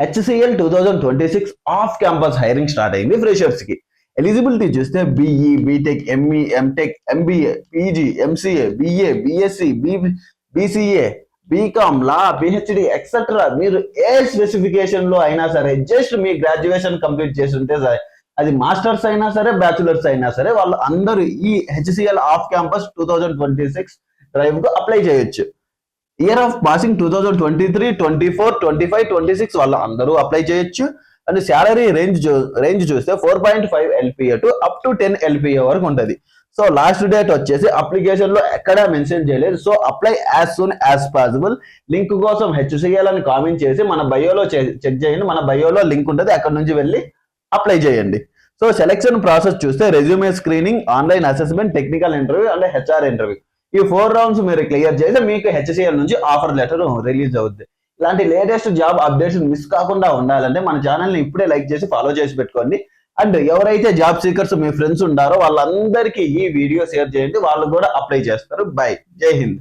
HCL 2026 of campus hiring start అయింది freshers కి. Eligibility చూస్తే BE, BTech, ME, MTech, MBA, PG, MCA, BA, BSc, BCA, BCom, law, PhD etcetera. మీరు ఏ specification లో అయినా సరే జస్ట్ మీ గ్రాడ్యుయేషన్ కంప్లీట్ చేసి ఉంటే సరే, అది మాస్టర్స్ అయినా సరే బ్యాచులర్స్ అయినా సరే, వాళ్ళు అందరూ ఈ HCL ఆఫ్ క్యాంపస్ 2026 డ్రైవ్ కు అప్లై చేయొచ్చు. ఇయర్ ఆఫ్ పాసింగ్ 2023, 24, 25, 26 వాళ్ళు అందరూ అప్లై చేయొచ్చు. అండ్ శాలరీ రేంజ్ చూస్తే 4.5 LPA to up to 10 LPA వరకు ఉంటుంది. సో లాస్ట్ డేట్ వచ్చేసి అప్లికేషన్ లో ఎక్కడా మెన్షన్ చేయలేదు. So apply as soon as possible. Link కోసం HCL అని కామెంట్ చేసి మన బయోలో చెక్ చేయండి. మన బయోలో లింక్ ఉంటుంది, అక్కడ నుంచి వెళ్ళి అప్లై చేయండి. సో సెలెక్షన్ ప్రాసెస్ చూస్తే resume screening, online assessment, technical interview and HR interview. ఈ 4 రౌండ్స్ మీరు క్లియర్ చేస్తే మీకు HCL నుంచి ఆఫర్ లెటర్ రిలీజ్ అవుద్ది. ఇలాంటి లేటెస్ట్ జాబ్ అప్డేట్స్ మిస్ కాకుండా ఉండాలంటే మన ఛానల్ ని ఇప్పుడే లైక్ చేసి ఫాలో చేసి పెట్టుకోండి. అండ్ ఎవరైతే జాబ్ సీకర్స్ మీ ఫ్రెండ్స్ ఉంటారో వాళ్ళందరికీ ఈ వీడియో షేర్ చేయండి, వాళ్ళు కూడా అప్లై చేస్తారు. బై, జై హింద్.